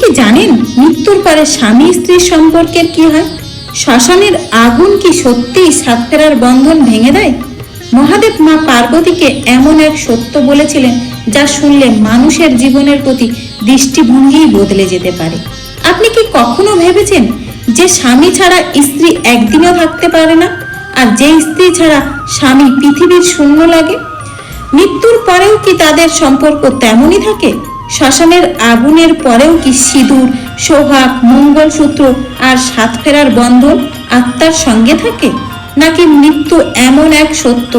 কি জানেন মৃত্যুর পরে স্বামী স্ত্রীর সম্পর্কের কি হয়? শ্মশানের আগুন কি সত্যিই সাত ফেরার বন্ধন ভেঙে দেয়? মহাদেব মা পার্বতীকে এমন এক সত্য বলেছিলেন যা শুনলে মানুষের জীবনের প্রতি দৃষ্টিভঙ্গিই বদলে যেতে পারে। আপনি কি কখনো ভেবেছেন যে স্বামী ছাড়া স্ত্রী একদিনও থাকতে পারে না, আর যে স্ত্রী ছাড়া স্বামী পৃথিবীর শূন্য লাগে? মৃত্যুর পরেও কি তাদের সম্পর্ক তেমনই থাকে? শ্মশানের আগুনের পরেও কি সিঁদুর, সোহাগ, মঙ্গলসূত্র আর সাত ফেরার বন্ধন আত্মার সঙ্গে থাকে? নাকি মৃত্যু এমন এক সত্য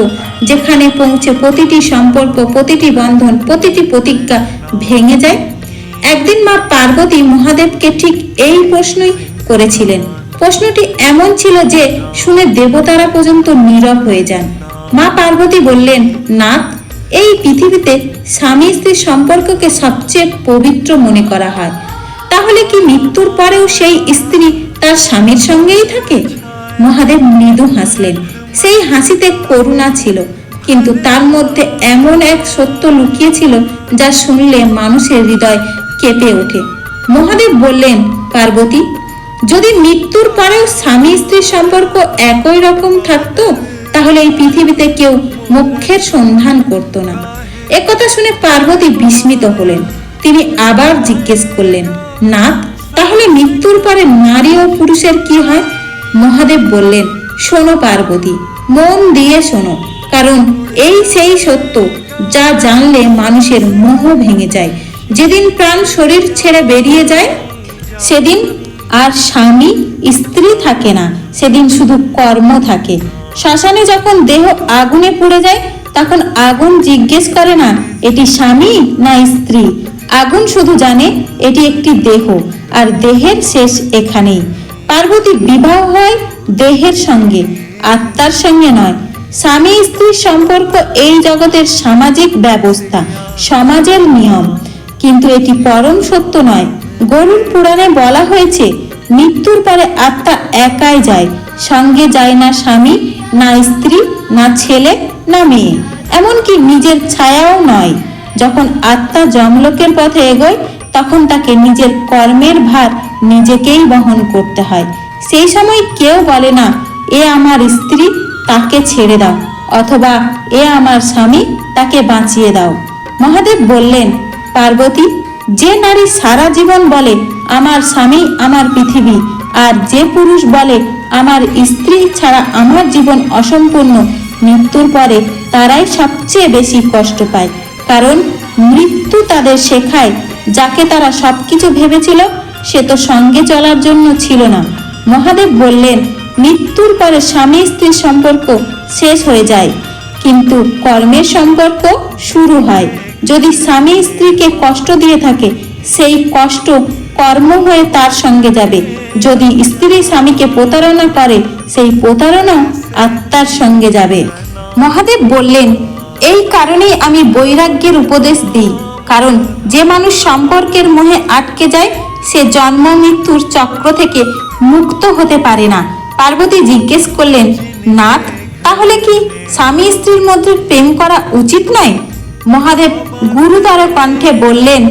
যেখানে পৌঁছে প্রতিটি সম্পর্ক, প্রতিটি বন্ধন, প্রতিটি প্রতিজ্ঞা ভেঙে যায়? একদিন মা পার্বতী মহাদেবকে ঠিক এই প্রশ্নই করেছিলেন। প্রশ্নটি এমন ছিল যে শুনে দেবতারা পর্যন্ত নীরব হয়ে যান। মা পার্বতী বললেন, নাথ, এই পৃথিবীতে স্বামী স্ত্রীর সম্পর্ককে সবচেয়ে পবিত্র মনে করা হয়। তাহলে কি মৃত্যুর পরেও সেই স্ত্রী তার স্বামীর সঙ্গেই থাকে? মহাদেব মৃদু হাসলেন। সেই হাসিতে করুণা ছিল, কিন্তু তার মধ্যে এমন এক সত্য লুকিয়ে ছিল যা শুনলে মানুষের হৃদয় কেঁপে ওঠে। মহাদেব বললেন, পার্বতী, যদি মৃত্যুর পরেও স্বামী স্ত্রীর সম্পর্ক একই রকম থাকতো তাহলে এই পৃথিবীতে কেউ মোক্ষের সন্ধান করতো না। একথা শুনে পার্বতী বিস্মিত হলেন। তিনি আবার জিজ্ঞেস করলেন, নাথ, তাহলে মৃত্যুর পরে নারী ও পুরুষের কি হয়? মহাদেব বললেন, শোনো পার্বতী, মন দিয়ে শোনো, কারণ এই সেই সত্য যা জানলে মানুষের মোহ ভেঙে যায়। যেদিন প্রাণ শরীর ছেড়ে বেরিয়ে যায় সেদিন আর স্বামী স্ত্রী থাকে না, সেদিন শুধু কর্ম থাকে। শ্মশানে যখন দেহ আগুনে পুড়ে যায় তখন আগুন জিজ্ঞেস করে না এটি স্বামী না স্ত্রী। আগুন শুধু জানে এটি একটি দেহ, আর দেহের শেষ এখানেই। পার্বতী বিবাহ হয় দেহের সঙ্গে, আত্মার সঙ্গে নয়। স্বামী স্ত্রীর সম্পর্ক এই জগতের সামাজিক ব্যবস্থা, সমাজের নিয়ম, কিন্তু এটি পরম সত্য নয়। গরুড় পুরাণে বলা হয়েছে, মৃত্যুর পরে আত্মা একাই যায়, সঙ্গে যায় না স্বামী, না স্ত্রী, না ছেলে, না মেয়ে, এমনকি নিজের ছায়াও নয়। যখন আত্মা যমলোকের পথে এগোয় তখন তাকে নিজের কর্মের ভার নিজেকেই বহন করতে হয়। সেই সময় কেউ বলে না এ আমার স্ত্রী, তাকে ছেড়ে দাও, অথবা এ আমার স্বামী, তাকে বাঁচিয়ে দাও। মহাদেব বললেন, পার্বতী, যে নারী সারা জীবন বলে আমার স্বামী আমার পৃথিবী, আর যে পুরুষ বলে আমার স্ত্রী ছাড়া আমার জীবন অসম্পূর্ণ, মৃত্যুর পরে তারাই সবচেয়ে বেশি কষ্ট পায়। কারণ মৃত্যু তাদের শেখায় যাকে তারা সবকিছু ভেবেছিল সে তো সঙ্গে চলার জন্য ছিল না। মহাদেব বললেন, মৃত্যুর পরে স্বামী স্ত্রীর সম্পর্ক শেষ হয়ে যায়, কিন্তু কর্মের সম্পর্ক শুরু হয়। যদি স্বামী স্ত্রীকে কষ্ট দিয়ে থাকে সেই কষ্ট কর্ম হয়ে তার সঙ্গে যাবে। যদি স্ত্রী স্বামীকে প্রতারণা করে সেই প্রতারণা আত্মার সঙ্গে যাবে। মহাদেব বললেন, এই কারণেই আমি বৈরাগ্যের উপদেশ দিই, কারণ যে মানুষ সম্পর্কের মোহে আটকে যায় সে জন্ম মৃত্যুর চক্র থেকে মুক্ত হতে পারে না। পার্বতী জিজ্ঞেস করলেন, নাথ, তাহলে কি স্বামী স্ত্রীর মধ্যে প্রেম করা উচিত নয়? মহাদেব গুরুতর কণ্ঠে বললেন,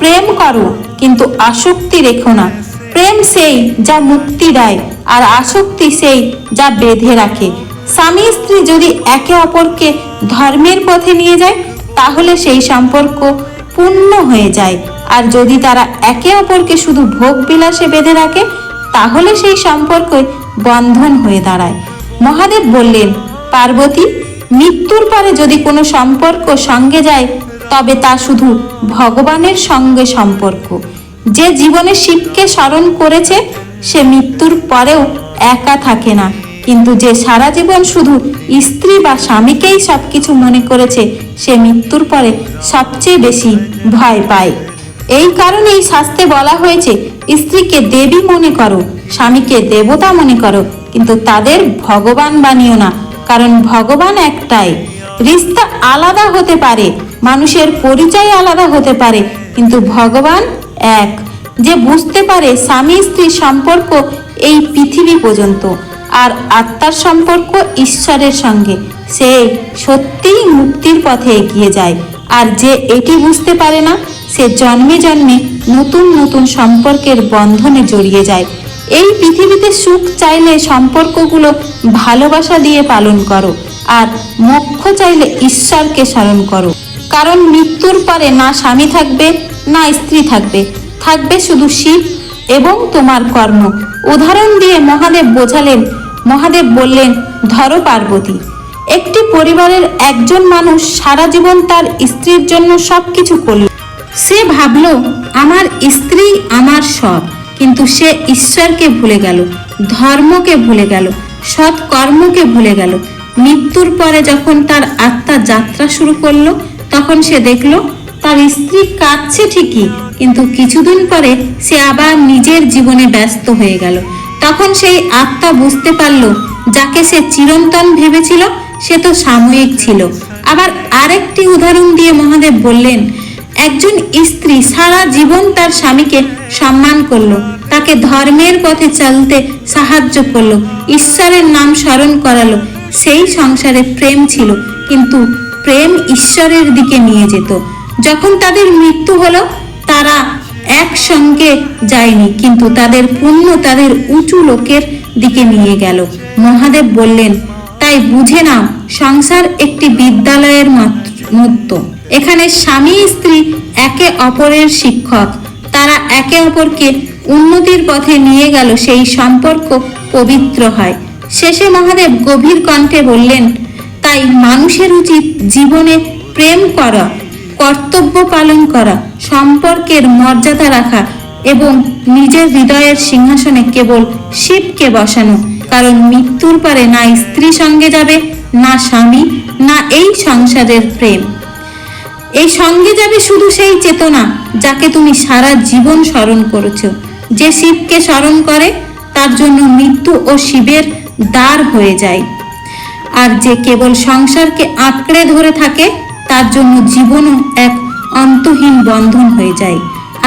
প্রেম করো, কিন্তু আসক্তি রেখো না। প্রেম সেই যা মুক্তি দেয়, আর আসক্তি সেই যা বেঁধে রাখে। স্বামী স্ত্রী যদি একে অপরকে ধর্মের পথে নিয়ে যায় তাহলে সেই সম্পর্ক পূর্ণ হয়ে যায়, আর যদি তারা একে অপরকে শুধু ভোগ বিলাসে বেঁধে রাখে তাহলে সেই সম্পর্ক বন্ধন হয়ে দাঁড়ায়। মহাদেব বললেন, পার্বতী, মৃত্যুর পরে যদি কোনো সম্পর্ক সঙ্গে যায় তবে তা শুধু ভগবানের সঙ্গে সম্পর্ক। যে জীবনে শিবকে স্মরণ করেছে সে মৃত্যুর পরেও একা থাকে না, কিন্তু যে সারা জীবন শুধু স্ত্রী বা স্বামীকেই সবকিছু মনে করেছে সে মৃত্যুর পরে সবচেয়ে বেশি ভয় পায়। এই কারণেই শাস্ত্রে বলা হয়েছে, স্ত্রীকে দেবী মনে করো, স্বামীকে দেবতা মনে করো, কিন্তু তাদের ভগবান বানিও না, কারণ ভগবান একটাই। রিস্তা আলাদা হতে পারে, মানুষের পরিচয় আলাদা হতে পারে, কিন্তু ভগবান এক। যে বুঝতে পারে স্বামী স্ত্রীর সম্পর্ক এই পৃথিবী পর্যন্ত, আর আত্মার সম্পর্ক ঈশ্বরের সঙ্গে, সে সত্যিই মুক্তির পথে এগিয়ে যায়। আর যে এটি বুঝতে পারে না সে জন্মে জন্মে নতুন নতুন সম্পর্কের বন্ধনে জড়িয়ে যায়। এই পৃথিবীতে সুখ চাইলে সম্পর্কগুলো ভালোবাসা দিয়ে পালন করো, আর মোক্ষ চাইলে ঈশ্বরকে স্মরণ করো। কারণ মৃত্যুর পরে না স্বামী থাকবে, না স্ত্রী থাকবে, থাকবে শুধু শিব এবং তোমার কর্ম। উদাহরণ দিয়ে মহাদেব বোঝালেন। মহাদেব বললেন, ধরো পার্বতী, একটি পরিবারের একজন মানুষ সারা জীবন তার স্ত্রীর জন্য সবকিছু করল। সে ভাবল আমার স্ত্রী আমার সব, কিন্তু সে ঈশ্বরকে ভুলে গেল, ধর্মকে ভুলে গেল, সৎ কর্মকে ভুলে গেল। মৃত্যুর পরে যখন তার আত্মা যাত্রা শুরু করলো, তখন সে দেখলো তার স্ত্রী কাঁদছে ঠিকই, কিন্তু কিছুদিন পরে সে আবার নিজের জীবনে ব্যস্ত হয়ে গেল। তখন সেই আত্মা বুঝতে পারলো যাকে সে চিরন্তন ভেবেছিল সে তো সাময়িক ছিল। আবার আরেকটি উদাহরণ দিয়ে মহাদেব বললেন, একজন স্ত্রী সারা জীবন তার স্বামীকে সম্মান করলো, তাকে ধর্মের পথে চলতে সাহায্য করলো, ঈশ্বরের নাম স্মরণ করালো। সেই সংসারে প্রেম ছিল, কিন্তু প্রেম ঈশ্বরের দিকে নিয়ে যেত। যখন তাদের মৃত্যু হলো, তারা একসঙ্গে যায়নি, কিন্তু তাদের পুণ্য তাদের উঁচু লোকের দিকে নিয়ে গেল। মহাদেব বললেন, তাই বুঝে নাও, সংসার একটি বিদ্যালয়ের মতো। এখানে স্বামী স্ত্রী একে অপরের শিক্ষক, তারা একে অপরকে উন্নতির পথে নিয়ে গেল, সেই সম্পর্ক পবিত্র হয়। শেষে মহাদেব গভীর কণ্ঠে বললেন, তাই মানুষের উচিত জীবনে প্রেম করা, কর্তব্য পালন করা, সম্পর্কের মর্যাদা রাখা এবং নিজের হৃদয়ের সিংহাসনে কেবল শিবকে বসানো। কারণ মৃত্যুর পরে না স্ত্রী সঙ্গে যাবে, না স্বামী, না এই সংসারের প্রেম। এই সঙ্গে যাবে শুধু সেই চেতনা যাকে তুমি সারা জীবন স্মরণ করেছো। যে শিবকে স্মরণ করে তার জন্য মৃত্যু ও শিবের দ্বার হয়ে যায়, আর যে কেবল সংসারকে আঁকড়ে ধরে থাকে তার জন্য জীবনও এক অন্তহীন বন্ধন হয়ে যায়।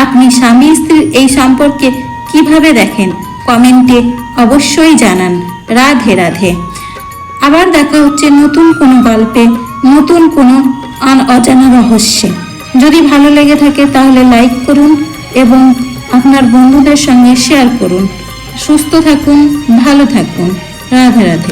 আপনি স্বামী স্ত্রীর এই সম্পর্কে কিভাবে দেখেন? কমেন্টে অবশ্যই জানান। রাধে রাধে। আবার দেখা হচ্ছে নতুন কোনো গল্পে, নতুন কোনো অজানা রহস্যে। যদি ভালো লেগে থাকে তাহলে লাইক করুন এবং আপনার বন্ধুদের সঙ্গে শেয়ার করুন। সুস্থ থাকুন, ভালো থাকুন। রাধে রাধে।